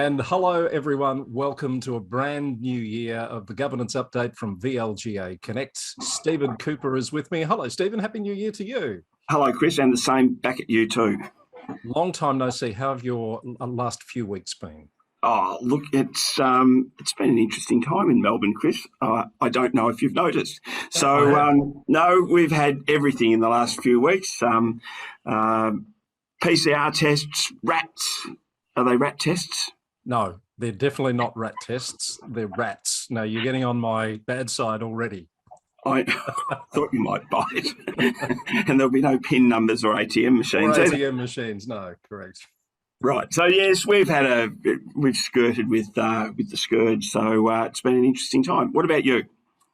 And hello, everyone. Welcome to a brand new year of the governance update from VLGA Connect. Stephen Cooper is with me. Hello, Stephen. Happy New Year to you. Hello, Chris, and the same back at you too. Long time no see. How have your last few weeks been? Oh, look, it's been an interesting time in Melbourne, Chris. I don't know if you've noticed. So, no, we've had everything in the last few weeks. PCR tests, rats. Are they rat tests? No, they're definitely not rat tests. They're rats. No, you're getting on my bad side already. I thought you might bite. And there'll be no PIN numbers or ATM machines. Or ATM machines, no, correct. Right. So yes, we've skirted with the scourge. So it's been an interesting time. What about you?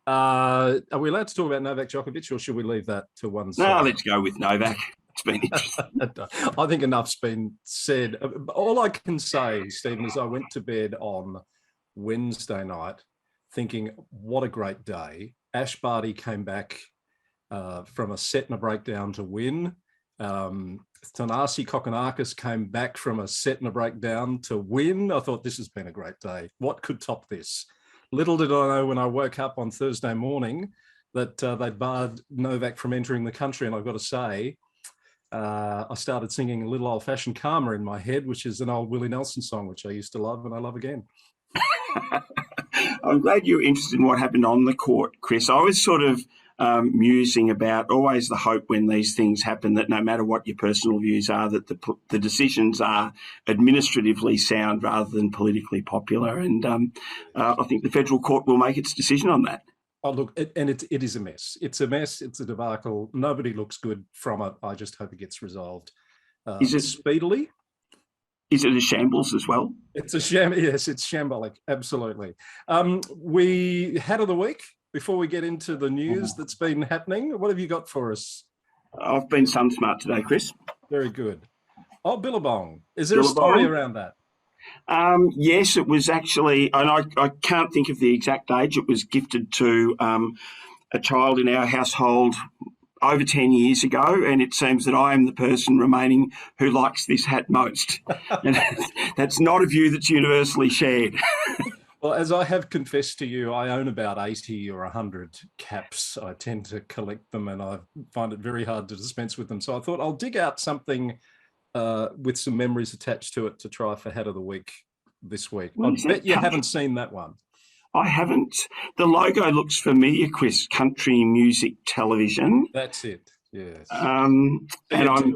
Are we allowed to talk about Novak Djokovic, or should we leave that to one side? No, let's go with Novak. It's been interesting. I think enough's been said. All I can say, Stephen, is I went to bed on Wednesday night thinking, what a great day. Ash Barty came back from a set and a breakdown to win. Thanasi Kokkinakis came back from a set and a breakdown to win. I thought, this has been a great day. What could top this? Little did I know when I woke up on Thursday morning that they'd barred Novak from entering the country. And I've got to say, I started singing Little Old Fashioned Karma in my head, which is an old Willie Nelson song, which I used to love and I love again. I'm glad you're interested in what happened on the court, Chris. I was sort of musing about always the hope when these things happen that no matter what your personal views are, that the decisions are administratively sound rather than politically popular. And I think the federal court will make its decision on that. Oh, look, it is a mess. It's a mess. It's a debacle. Nobody looks good from it. I just hope it gets resolved speedily. Is it a shambles as well? It's a yes, it's shambolic, absolutely. We had of the week, before we get into the news that's been happening, what have you got for us? I've been sun smart today, Chris. Very good. Oh, Billabong. Is there a story around that? Yes, it was actually, and I can't think of the exact age. It was gifted to a child in our household over 10 years ago, and it seems that I am the person remaining who likes this hat most. And that's not a view that's universally shared. Well, as I have confessed to you, I own about 80 or 100 caps. I tend to collect them and I find it very hard to dispense with them. So I thought I'll dig out something with some memories attached to it to try for Hat of the Week this week. I bet you haven't seen that one. I haven't. The logo looks familiar, Chris. Country Music Television. That's it, yes.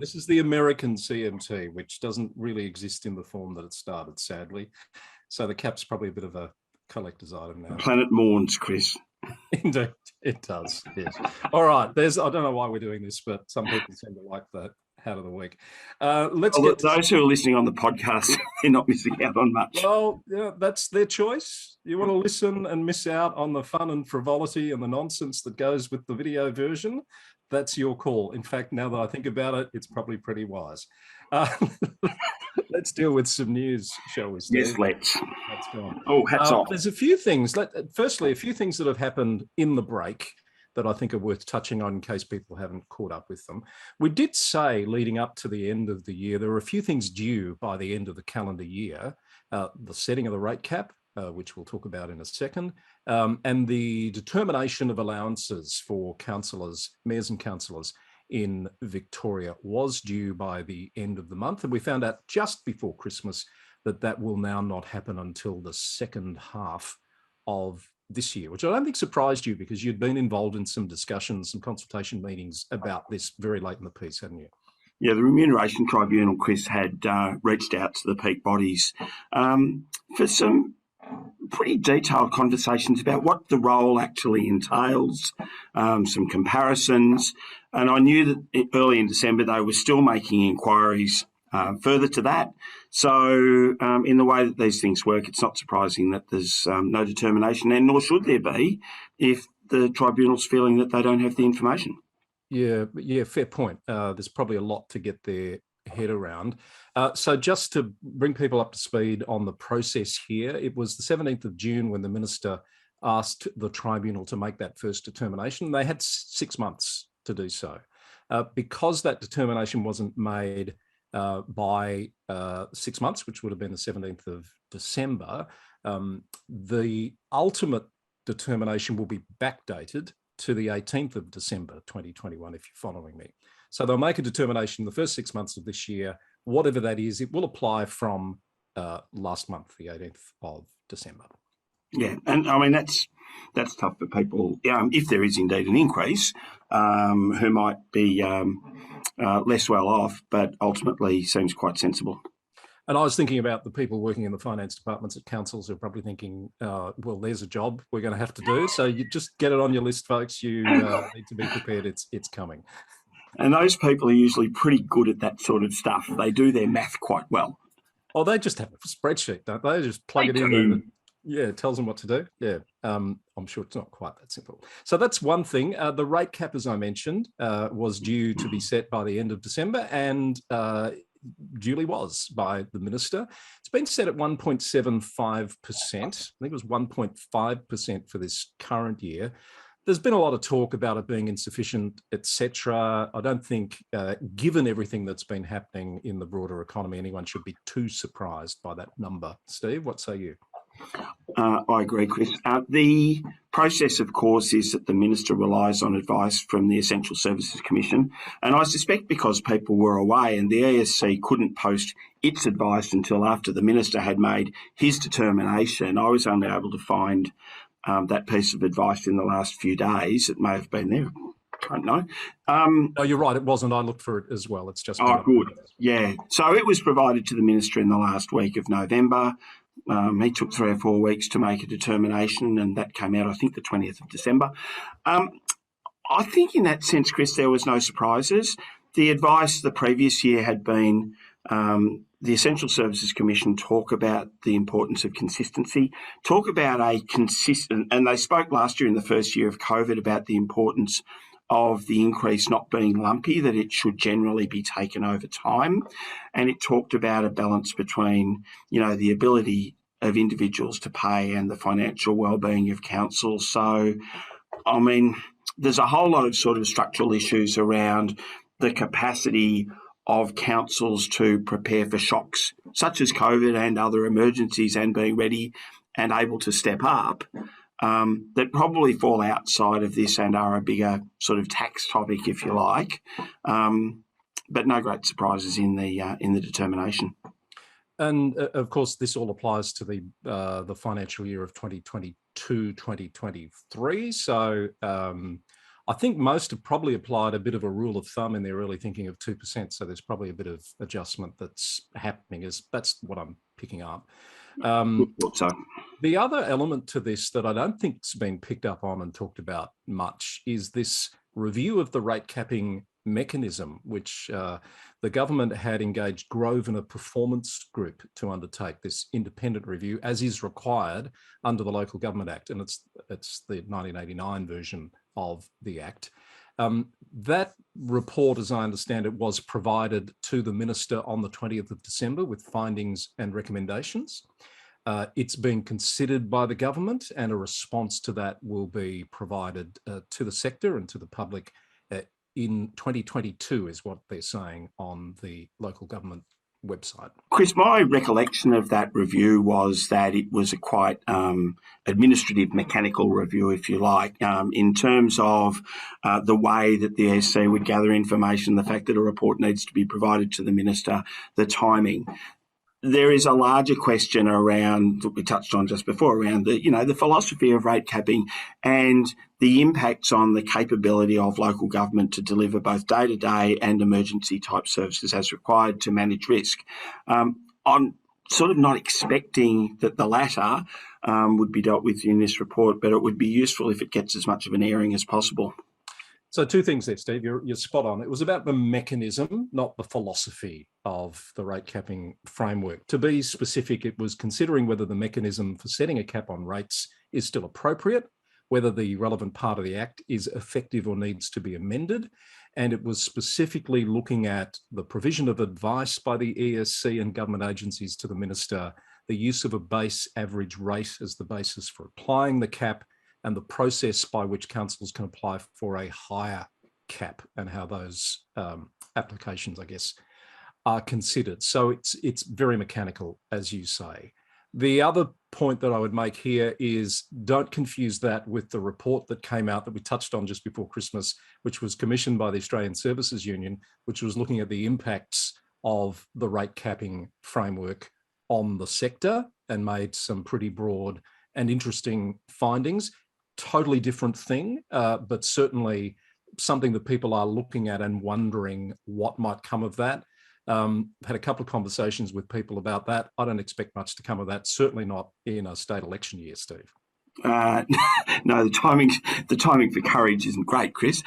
This is the American CMT, which doesn't really exist in the form that it started, sadly. So the cap's probably a bit of a collector's item now. The planet mourns, Chris. Indeed, it does, yes. All right, I don't know why we're doing this, but some people seem to like that Hat of the Week. Those who are listening on the podcast, they're not missing out on much. Well, yeah, that's their choice. You want to listen and miss out on the fun and frivolity and the nonsense that goes with the video version, that's your call. In fact, now that I think about it, it's probably pretty wise. Let's deal with some news, shall we, Steve? Yes, let's. Let's go on. Oh, hats off. There's a few things. Firstly, a few things that have happened in the break that I think are worth touching on in case people haven't caught up with them. We did say leading up to the end of the year, there are a few things due by the end of the calendar year. The setting of the rate cap, which we'll talk about in a second, and the determination of allowances for councillors, mayors and councillors in Victoria was due by the end of the month. And we found out just before Christmas that will now not happen until the second half of this year, which I don't think surprised you because you'd been involved in some discussions, some consultation meetings about this very late in the piece, hadn't you? Yeah, the Remuneration Tribunal, Chris, had reached out to the peak bodies for some pretty detailed conversations about what the role actually entails, some comparisons. And I knew that early in December they were still making inquiries further to that. So in the way that these things work, it's not surprising that there's no determination, and nor should there be if the tribunal's feeling that they don't have the information. Yeah, fair point. There's probably a lot to get their head around. So just to bring people up to speed on the process here, it was the 17th of June when the Minister asked the tribunal to make that first determination. They had 6 months to do so. Because that determination wasn't made by 6 months, which would have been the 17th of December, the ultimate determination will be backdated to the 18th of December 2021, if you're following me. So they'll make a determination in the first 6 months of this year, whatever that is. It will apply from last month, the 18th of December. Yeah, and I mean that's tough for people if there is indeed an increase, who might be less well off, but ultimately seems quite sensible. And I was thinking about the people working in the finance departments at councils who are probably thinking, well, there's a job we're going to have to do. So you just get it on your list, folks. You need to be prepared. It's coming. And those people are usually pretty good at that sort of stuff. They do their math quite well. Oh, they just have a spreadsheet, don't they? Just plug it in and it tells them what to do. Yeah, I'm sure it's not quite that simple. So that's one thing. The rate cap, as I mentioned, was due to be set by the end of December, and duly was by the minister. It's been set at 1.75%. I think it was 1.5% for this current year. There's been a lot of talk about it being insufficient, etc. I don't think, given everything that's been happening in the broader economy, anyone should be too surprised by that number. Steve, what say you? I agree, Chris. The process, of course, is that the minister relies on advice from the Essential Services Commission. And I suspect because people were away and the ESC couldn't post its advice until after the minister had made his determination, I was only able to find that piece of advice in the last few days. It may have been there. I don't know. No, you're right. It wasn't. I looked for it as well. It's just. Oh, good. Yeah. So it was provided to the minister in the last week of November. He took 3 or 4 weeks to make a determination, and that came out, I think, the 20th of December. I think in that sense, Chris, there was no surprises. The advice the previous year had been the Essential Services Commission talk about the importance of consistency, talk about a consistent, and they spoke last year in the first year of COVID about the importance of the increase not being lumpy, that it should generally be taken over time. And it talked about a balance between, the ability of individuals to pay and the financial well-being of council. So, I mean, there's a whole lot of sort of structural issues around the capacity of councils to prepare for shocks such as COVID and other emergencies and being ready and able to step up, that probably fall outside of this and are a bigger sort of tax topic, if you like. But no great surprises in the determination. And of course, this all applies to the financial year of 2022-2023. So I think most have probably applied a bit of a rule of thumb in their early thinking of 2%. So there's probably a bit of adjustment that's happening. That's what I'm picking up. The other element to this that I don't think's been picked up on and talked about much is this review of the rate capping mechanism, which the government had engaged Grosvenor Performance Group to undertake this independent review, as is required under the Local Government Act, and it's the 1989 version of the Act. That report, as I understand it, was provided to the minister on the 20th of December with findings and recommendations. It's being considered by the government, and a response to that will be provided to the sector and to the public in 2022, is what they're saying on the local government website. Chris, my recollection of that review was that it was a quite administrative, mechanical review, if you like, in terms of the way that the ESC would gather information, the fact that a report needs to be provided to the minister, the timing. There is a larger question around, that we touched on just before, around the philosophy of rate capping and the impacts on the capability of local government to deliver both day-to-day and emergency type services as required to manage risk. I'm sort of not expecting that the latter would be dealt with in this report, but it would be useful if it gets as much of an airing as possible. So 2 things there, Steve. You're spot on. It was about the mechanism, not the philosophy of the rate capping framework. To be specific, it was considering whether the mechanism for setting a cap on rates is still appropriate, whether the relevant part of the Act is effective or needs to be amended. And it was specifically looking at the provision of advice by the ESC and government agencies to the minister, the use of a base average rate as the basis for applying the cap, and the process by which councils can apply for a higher cap, and how those applications, I guess, are considered. So it's very mechanical, as you say. The other point that I would make here is don't confuse that with the report that came out that we touched on just before Christmas, which was commissioned by the Australian Services Union, which was looking at the impacts of the rate capping framework on the sector and made some pretty broad and interesting findings. Totally different thing, but certainly something that people are looking at and wondering what might come of that. Had a couple of conversations with people about that. I don't expect much to come of that, certainly not in a state election year, Steve. No, the timing for courage isn't great, Chris.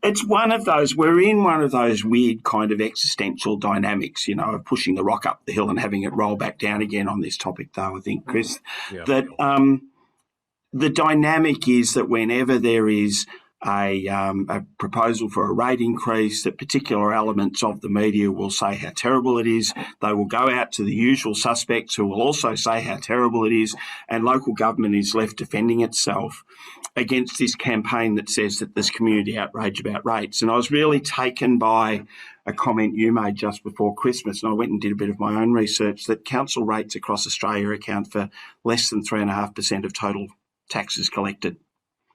It's we're in one of those weird kind of existential dynamics, of pushing the rock up the hill and having it roll back down again on this topic, though, I think, Chris, that the dynamic is that whenever there is a proposal for a rate increase, that particular elements of the media will say how terrible it is. They will go out to the usual suspects who will also say how terrible it is, and local government is left defending itself against this campaign that says that there's community outrage about rates. And I was really taken by a comment you made just before Christmas, and I went and did a bit of my own research, that council rates across Australia account for less than 3.5% of total taxes collected.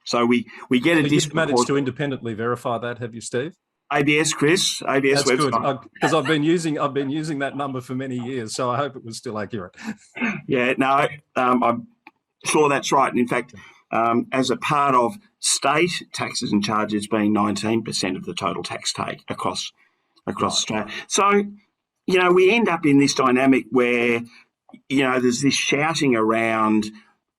So we get a disproportionate. You've managed to independently verify that, have you, Steve? ABS, Chris. ABS That's website. Good, because I've been using that number for many years, so I hope it was still accurate. Yeah, no, I'm sure that's right. And in fact, as a part of state taxes and charges being 19% of the total tax take across Australia. So, we end up in this dynamic where, there's this shouting around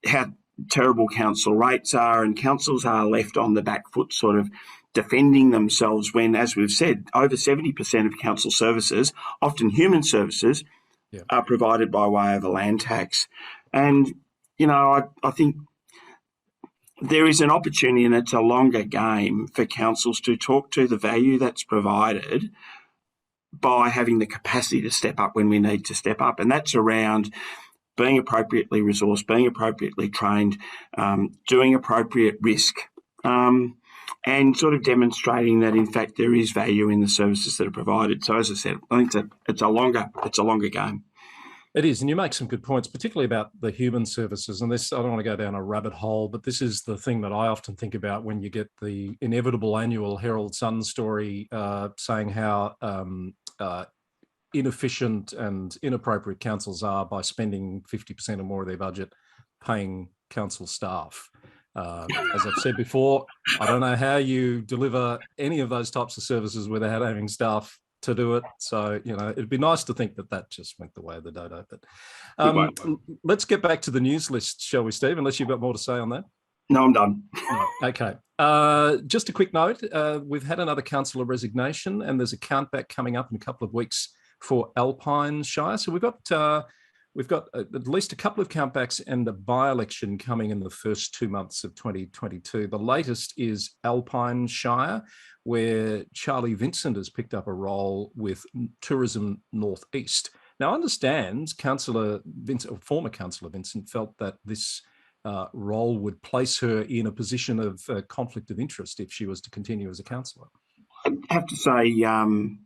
how terrible council rates are, and councils are left on the back foot sort of defending themselves when, as we've said, over 70% of council services, often human services, are provided by way of a land tax. And, I think there is an opportunity, and it's a longer game, for councils to talk to the value that's provided by having the capacity to step up when we need to step up. And that's around being appropriately resourced, being appropriately trained, doing appropriate risk, and sort of demonstrating that, in fact, there is value in the services that are provided. So, as I said, I think it's a longer game. It is, and you make some good points, particularly about the human services. And this, I don't want to go down a rabbit hole, but this is the thing that I often think about when you get the inevitable annual Herald Sun story saying how inefficient and inappropriate councils are by spending 50% or more of their budget paying council staff. As I've said before, I don't know how you deliver any of those types of services without having staff to do it. So, it'd be nice to think that just went the way of the dodo. But let's get back to the news list, shall we, Steve, unless you've got more to say on that? No, I'm done. Okay. Just a quick note. We've had another councillor resignation, and there's a countback coming up in a couple of weeks for Alpine Shire. So we've got at least a couple of countbacks and a by-election coming in the first 2 months of 2022. The latest is Alpine Shire, where Charlie Vincent has picked up a role with Tourism Northeast. Now, I understand Councillor Vincent, or former Councillor Vincent, felt that this role would place her in a position of conflict of interest if she was to continue as a councillor. I have to say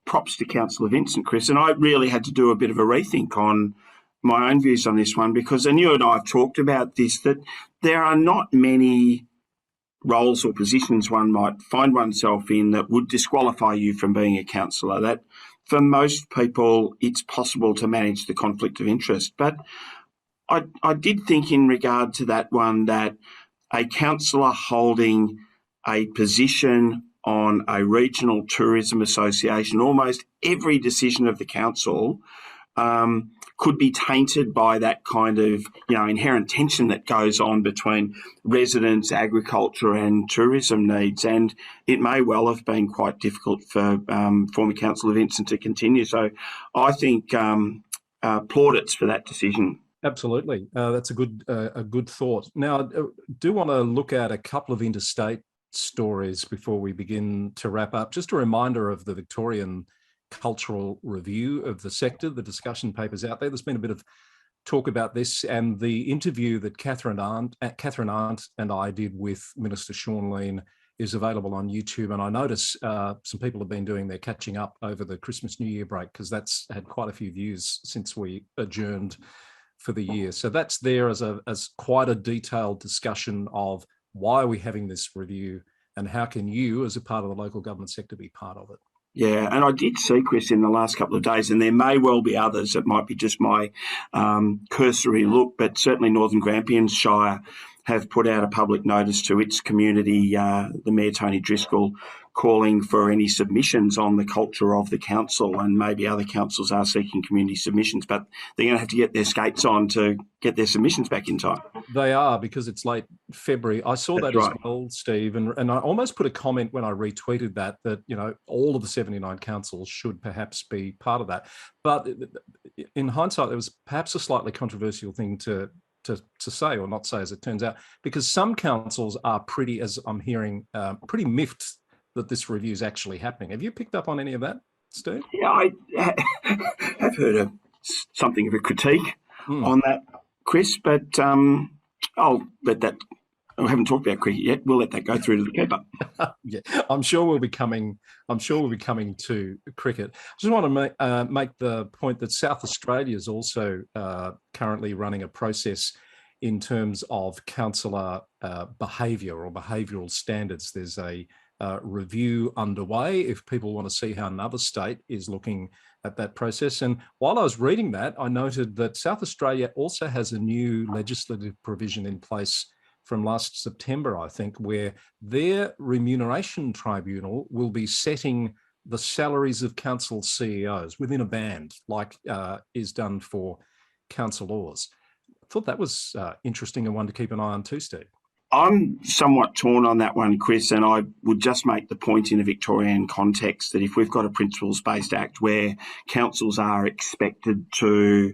props to Councillor Vincent, Chris, and I really had to do a bit of a rethink on my own views on this one, because, and you and I have talked about this, that there are not many roles or positions one might find oneself in that would disqualify you from being a councillor. That for most people, it's possible to manage the conflict of interest. But I did think in regard to that one that a councillor holding a position on a regional tourism association, almost every decision of the council could be tainted by that kind of, inherent tension that goes on between residents, agriculture and tourism needs. And it may well have been quite difficult for former Councillor Vincent to continue. So I think plaudits for that decision. Absolutely. That's a good thought. Now, I do want to look at a couple of interstate stories before we begin to wrap up. Just a reminder of the Victorian cultural review of the sector, the discussion papers out there. There's been a bit of talk about this, and the interview that Catherine Arndt and I did with Minister Sean Lean is available on YouTube. And I notice some people have been doing their catching up over the Christmas New Year break, because that's had quite a few views since we adjourned for the year. So that's there as quite a detailed discussion of why are we having this review and how can you, as a part of the local government sector, be part of it. Yeah, and I did see, Chris, in the last couple of days, and there may well be others, it might be just my cursory look, but certainly Northern Grampians Shire have put out a public notice to its community, the Mayor Tony Driscoll, calling for any submissions on the culture of the council, and maybe other councils are seeking community submissions, but they're going to have to get their skates on to get their submissions back in time. They are, because it's late February. I saw that as well, Steve, and I almost put a comment when I retweeted that, you know, all of the 79 councils should perhaps be part of that. But in hindsight, it was perhaps a slightly controversial thing to say, or not say, as it turns out, because some councils are pretty, as I'm hearing, pretty miffed that this review is actually happening. Have you picked up on any of that, Steve? Yeah, I have heard something of a critique on that, Chris, but I'll let that. I haven't talked about cricket yet. We'll let that go through to the keeper. Yeah, I'm sure we'll be coming to cricket. I just want to make the point that South Australia is also currently running a process in terms of councillor behaviour or behavioural standards. There's a review underway if people want to see how another state is looking at that process. And while I was reading that, I noted that South Australia also has a new legislative provision in place from last September, I think, where their remuneration tribunal will be setting the salaries of council CEOs within a band, like is done for councillors. I thought that was interesting and one to keep an eye on too, Steve. I'm somewhat torn on that one, Chris, and I would just make the point in a Victorian context that if we've got a principles-based act where councils are expected to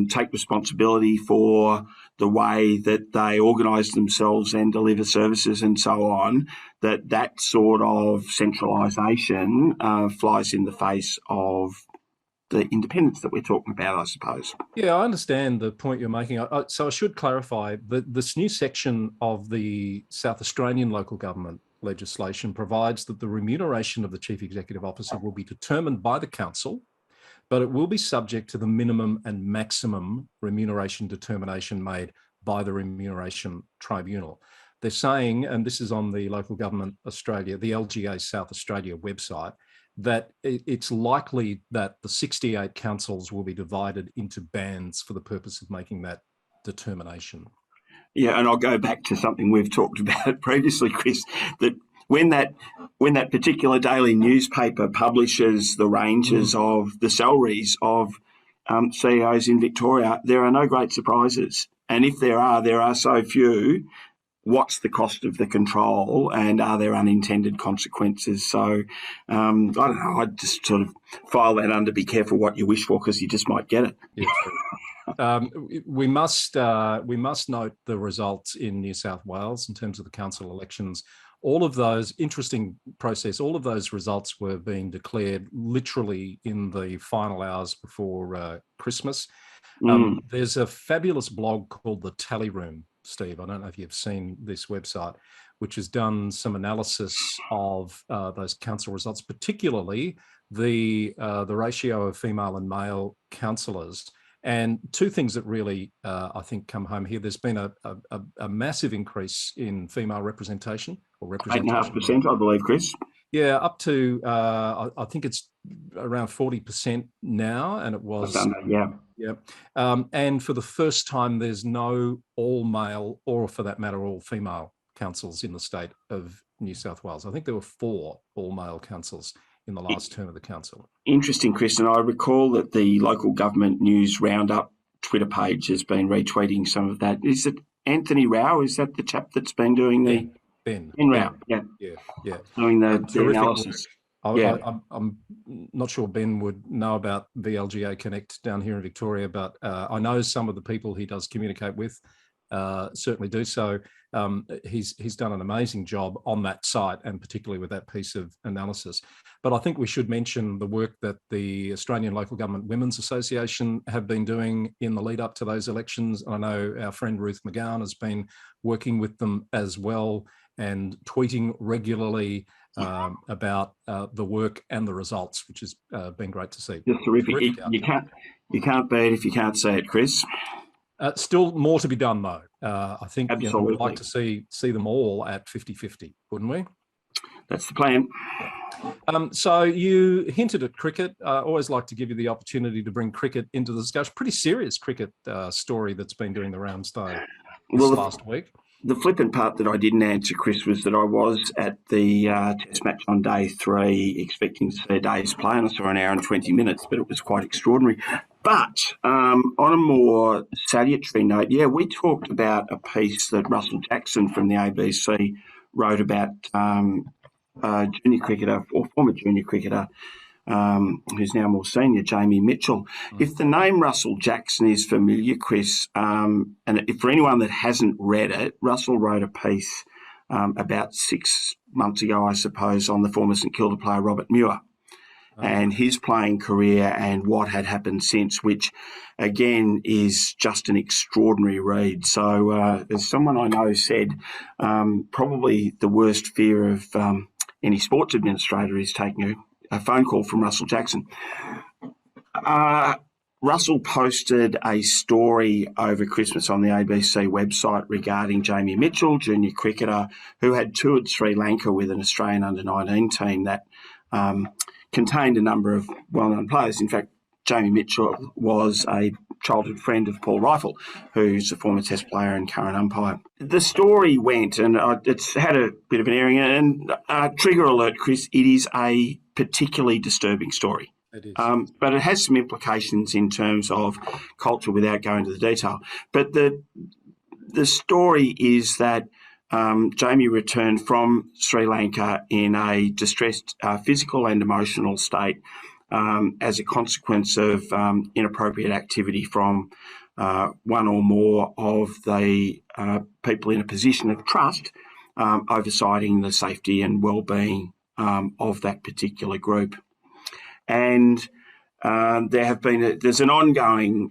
take responsibility for the way that they organise themselves and deliver services and so on, that sort of centralisation flies in the face of the independence that we're talking about, I suppose. Yeah, I understand the point you're making. So I should clarify that this new section of the South Australian local government legislation provides that the remuneration of the Chief Executive Officer will be determined by the council, but it will be subject to the minimum and maximum remuneration determination made by the Remuneration Tribunal. They're saying, and this is on the Local Government Australia, the LGA South Australia website, that it's likely that the 68 councils will be divided into bands for the purpose of making that determination. Yeah, and I'll go back to something we've talked about previously, Chris, that when that particular daily newspaper publishes the ranges of the salaries of CEOs in Victoria, there are no great surprises. And if there are so few. What's the cost of the control, and are there unintended consequences? So I don't know, I'd just sort of file that under be careful what you wish for, because you just might get it. Yeah, we must note the results in New South Wales in terms of the council elections. All of those, interesting process, all of those results were being declared literally in the final hours before Christmas. There's a fabulous blog called The Tally Room, Steve. I don't know if you've seen this website, which has done some analysis of those council results, particularly the ratio of female and male councillors. And two things that really, I think, come home here. There's been a massive increase in female representation, or representation. 8.5%, I believe, Chris. Yeah, up to, I think it's around 40% now, and it was. Yeah. And for the first time, there's no all male, or for that matter, all female councils in the state of New South Wales. I think there were 4 all male councils in the last term of the council. Interesting, Chris. And I recall that the local government news Roundup Twitter page has been retweeting some of that. Is it Anthony Rao? Is that the chap that's been doing the... Ben Rao, yeah. Doing the analysis. I'm not sure Ben would know about VLGA Connect down here in Victoria, but I know some of the people he does communicate with certainly do. So he's done an amazing job on that site, and particularly with that piece of analysis. But I think we should mention the work that the Australian Local Government Women's Association have been doing in the lead up to those elections. I know our friend Ruth McGowan has been working with them as well. and tweeting regularly about the work and the results, which has been great to see. Just terrific. You can't beat if you can't see it, Chris. Still more to be done, though. I think we'd like to see them all at 50-50, wouldn't we? That's the plan. So you hinted at cricket. I always like to give you the opportunity to bring cricket into the discussion. Pretty serious cricket story that's been doing the rounds, though, last week. The flippant part that I didn't answer, Chris, was that I was at the test match on day 3 expecting to see a day's play, and I saw an hour and 20 minutes, but it was quite extraordinary. But on a more salutary note, we talked about a piece that Russell Jackson from the ABC wrote about junior cricketer or former junior cricketer who's now more senior, Jamie Mitchell. If the name Russell Jackson is familiar, Chris, and if for anyone that hasn't read it, Russell wrote a piece about 6 months ago, I suppose, on the former St Kilda player Robert Muir and his playing career and what had happened since, which, again, is just an extraordinary read. So as someone I know said, probably the worst fear of any sports administrator is taking a phone call from Russell Jackson. Russell posted a story over Christmas on the ABC website regarding Jamie Mitchell, junior cricketer, who had toured Sri Lanka with an Australian under-19 team that contained a number of well-known players. In fact, Jamie Mitchell was a childhood friend of Paul Rifle, who's a former Test player and current umpire. The story went, and it's had a bit of an airing, and trigger alert, Chris, it is a particularly disturbing story. It is. But it has some implications in terms of culture without going into the detail. But the story is that Jamie returned from Sri Lanka in a distressed physical and emotional state as a consequence of inappropriate activity from one or more of the people in a position of trust oversighting the safety and well-being of that particular group. And there's an ongoing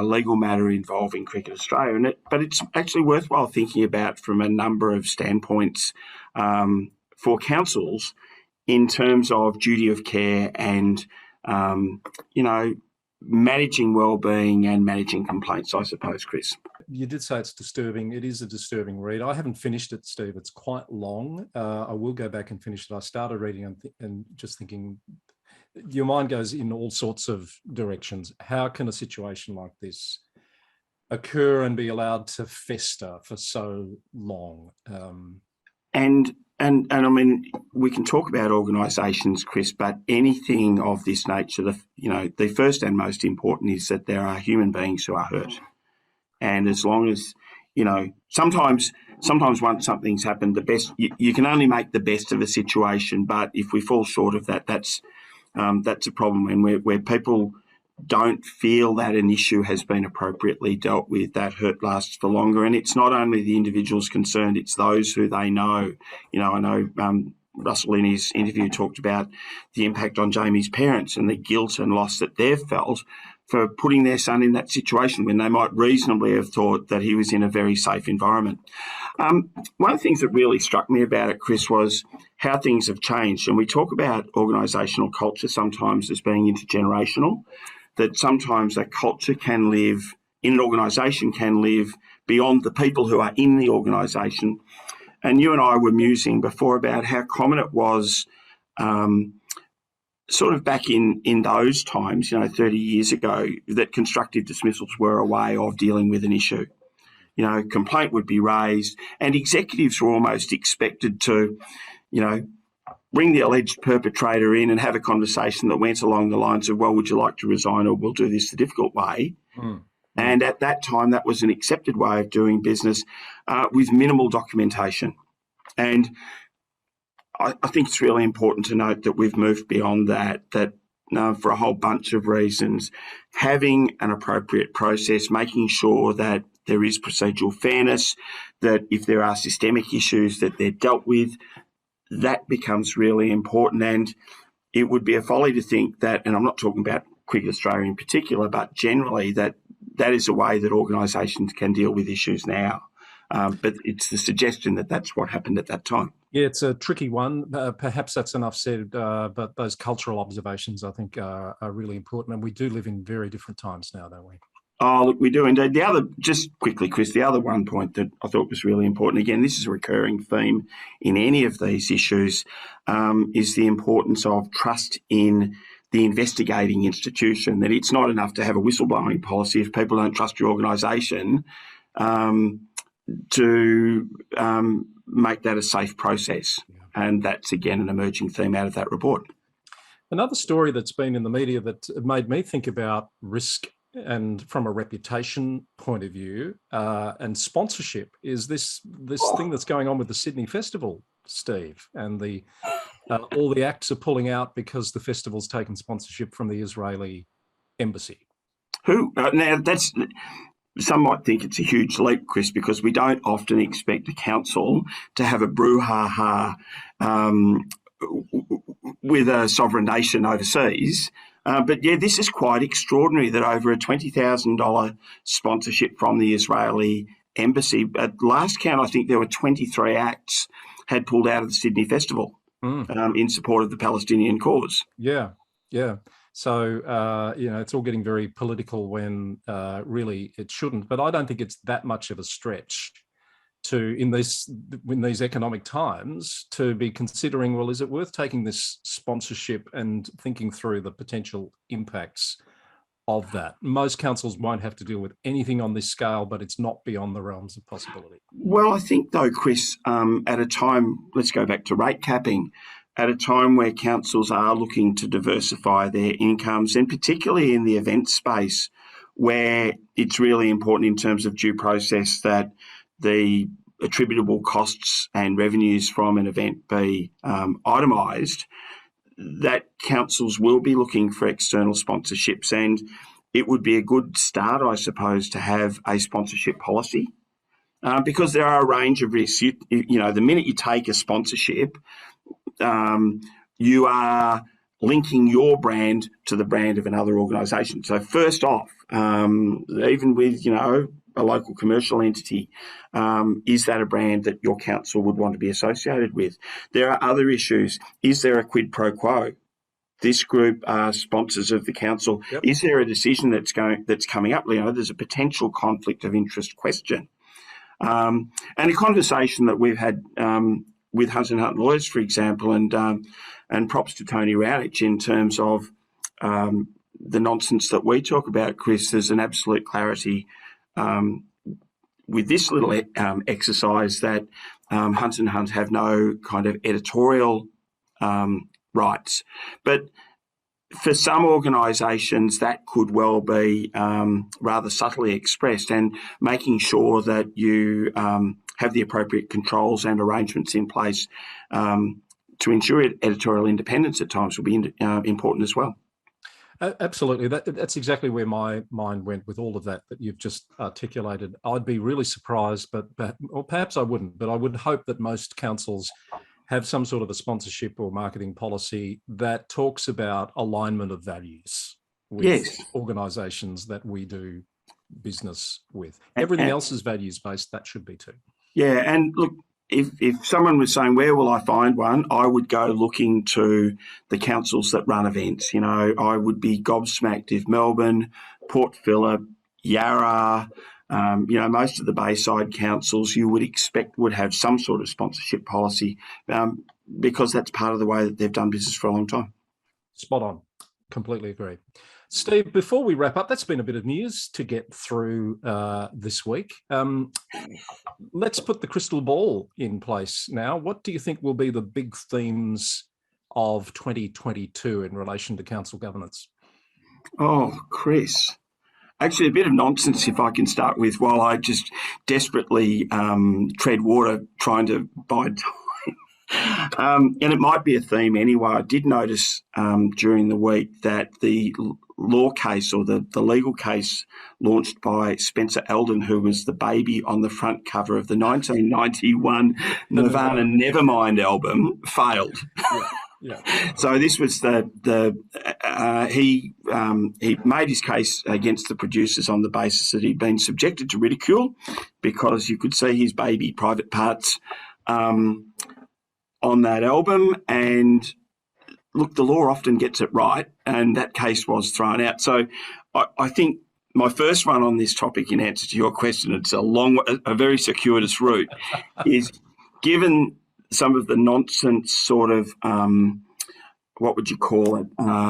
legal matter involving Cricket Australia, but it's actually worthwhile thinking about from a number of standpoints for councils in terms of duty of care and, managing wellbeing and managing complaints, I suppose, Chris. You did say it's disturbing. It is a disturbing read. I haven't finished it, Steve. It's quite long. I will go back and finish it. I started reading and just thinking, your mind goes in all sorts of directions. How can a situation like this occur and be allowed to fester for so long? And I mean, we can talk about organisations, Chris, but anything of this nature, the first and most important is that there are human beings who are hurt. And as long as, sometimes once something's happened, you can only make the best of a situation. But if we fall short of that, that's a problem. And where people don't feel that an issue has been appropriately dealt with, that hurt lasts for longer. And it's not only the individuals concerned, it's those who they know. I know Russell in his interview talked about the impact on Jamie's parents and the guilt and loss that they've felt for putting their son in that situation when they might reasonably have thought that he was in a very safe environment. One of the things that really struck me about it, Chris, was how things have changed. And we talk about organisational culture sometimes as being intergenerational, that sometimes a culture can live in an organisation, can live beyond the people who are in the organisation. And you and I were musing before about how common it was sort of back in those times, 30 years ago, that constructive dismissals were a way of dealing with an issue. Complaint would be raised and executives were almost expected to, bring the alleged perpetrator in and have a conversation that went along the lines of, well, would you like to resign, or we'll do this the difficult way? And at that time, that was an accepted way of doing business with minimal documentation. And I think it's really important to note that we've moved beyond that for a whole bunch of reasons, having an appropriate process, making sure that there is procedural fairness, that if there are systemic issues that they're dealt with, that becomes really important. And it would be a folly to think that, and I'm not talking about Cricket Australia in particular, but generally that is a way that organisations can deal with issues now. But it's the suggestion that that's what happened at that time. Yeah, it's a tricky one. Perhaps that's enough said, but those cultural observations, I think, are really important. And we do live in very different times now, don't we? Oh, look, we do indeed. The other, just quickly, Chris, the other one point that I thought was really important, again, this is a recurring theme in any of these issues, is the importance of trust in the investigating institution, that it's not enough to have a whistleblowing policy if people don't trust your organisation to make that a safe process. Yeah. And that's, again, an emerging theme out of that report. Another story that's been in the media that made me think about risk and from a reputation point of view and sponsorship is this thing that's going on with the Sydney Festival, Steve, and all the acts are pulling out because the festival's taken sponsorship from the Israeli embassy. Now that's, some might think it's a huge leap, Chris, because we don't often expect a council to have a brouhaha with a sovereign nation overseas. But yeah, this is quite extraordinary that over a $20,000 sponsorship from the Israeli embassy, at last count, I think there were 23 acts had pulled out of the Sydney Festival in support of the Palestinian cause. Yeah, yeah. So, it's all getting very political when really it shouldn't. But I don't think it's that much of a stretch in these economic times to be considering, well, is it worth taking this sponsorship and thinking through the potential impacts of that? Most councils won't have to deal with anything on this scale, but it's not beyond the realms of possibility. Well, I think though, Chris, at a time, let's go back to rate capping, at a time where councils are looking to diversify their incomes, and particularly in the event space, where it's really important in terms of due process that the attributable costs and revenues from an event be itemised, that councils will be looking for external sponsorships. And it would be a good start, I suppose, to have a sponsorship policy because there are a range of risks. The minute you take a sponsorship, you are linking your brand to the brand of another organisation. So first off, even with, a local commercial entity, is that a brand that your council would want to be associated with? There are other issues. Is there a quid pro quo? This group are sponsors of the council. Yep. Is there a decision that's coming up? There's a potential conflict of interest question. And a conversation that we've had with Hunt and Hunt lawyers, for example, and props to Tony Rowditch in terms of the nonsense that we talk about, Chris. There's an absolute clarity with this little exercise that Hunt and Hunt have no kind of editorial rights. But for some organisations, that could well be rather subtly expressed, and making sure that you have the appropriate controls and arrangements in place to ensure editorial independence at times will be important as well. Absolutely. That's exactly where my mind went with all of that you've just articulated. I'd be really surprised, or perhaps I wouldn't, but I would hope that most councils have some sort of a sponsorship or marketing policy that talks about alignment of values with organisations that we do business with. Everything else is values-based. That should be too. Yeah, and look, if someone was saying, where will I find one? I would go looking to the councils that run events. I would be gobsmacked if Melbourne, Port Phillip, Yarra, most of the Bayside councils you would expect would have some sort of sponsorship policy because that's part of the way that they've done business for a long time. Spot on. Completely agree. Steve, before we wrap up, that's been a bit of news to get through this week. Let's put the crystal ball in place now. What do you think will be the big themes of 2022 in relation to council governance? Oh, Chris. Actually, a bit of nonsense if I can start with, while I just desperately tread water trying to buy time. And it might be a theme anyway. I did notice during the week that the law case or the legal case launched by Spencer Eldon, who was the baby on the front cover of the 1991 Nirvana Nevermind album, failed. Yeah. So this was he made his case against the producers on the basis that he'd been subjected to ridicule because you could see his baby private parts on that album. And look, the law often gets it right, and that case was thrown out. So I think my first run on this topic, in answer to your question, it's a very circuitous route, is given some of the nonsense sort of, what would you call it,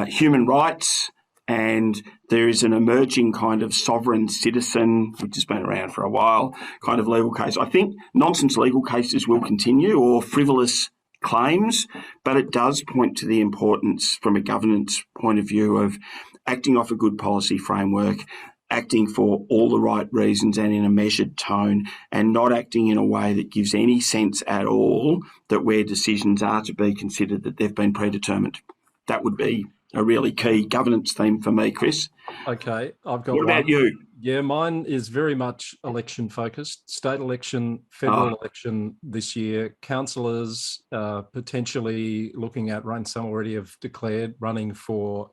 human rights, and there is an emerging kind of sovereign citizen, which has been around for a while, kind of legal case. I think nonsense legal cases will continue, or frivolous claims, but it does point to the importance from a governance point of view of acting off a good policy framework, acting for all the right reasons and in a measured tone, and not acting in a way that gives any sense at all that where decisions are to be considered that they've been predetermined. That would be a really key governance theme for me, Chris. Okay, I've got What about you? Yeah, mine is very much election focused. State election, federal election this year, councillors potentially looking at run. Some already have declared running for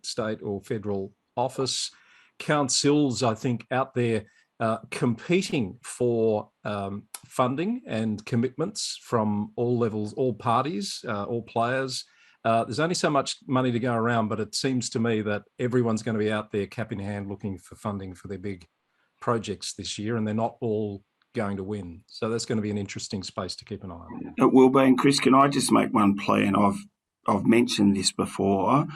state or federal office. Councils, I think, out there competing for funding and commitments from all levels, all parties, all players. There's only so much money to go around, but it seems to me that everyone's going to be out there cap in hand looking for funding for their big projects this year, and they're not all going to win. So that's going to be an interesting space to keep an eye on. It will be. And Chris, can I just make one plea? And I've mentioned this before.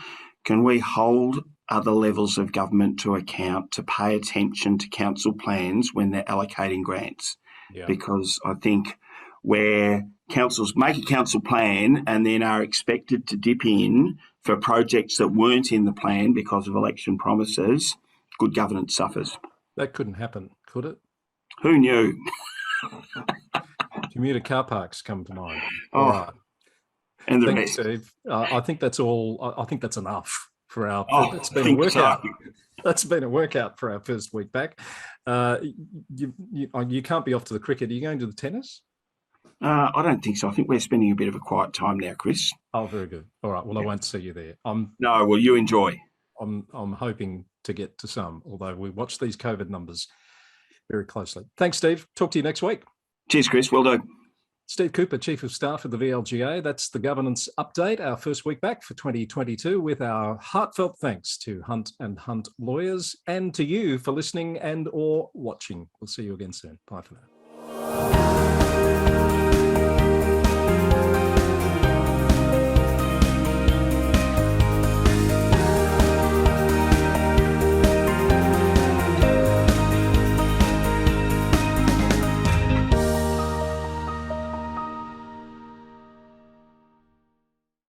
Can we hold other levels of government to account to pay attention to council plans when they're allocating grants? Yeah. Because I think where councils make a council plan and then are expected to dip in for projects that weren't in the plan because of election promises, good governance suffers. That couldn't happen, could it? Who knew? Commuter car parks come to mind. Oh, all right. And the Thanks, rest. Steve. I think that's all. I think that's enough for our. It's been a workout. So. That's been a workout for our first week back. You can't be off to the cricket. Are you going to the tennis? I don't think so. I think we're spending a bit of a quiet time now, Chris. Oh, very good. All right. Well, I won't see you there. No, well, you enjoy. I'm hoping to get to some, although we watch these COVID numbers very closely. Thanks, Steve. Talk to you next week. Cheers, Chris. Well done. Steve Cooper, Chief of Staff of the VLGA. That's the governance update, our first week back for 2022, with our heartfelt thanks to Hunt and Hunt lawyers and to you for listening and or watching. We'll see you again soon. Bye for now.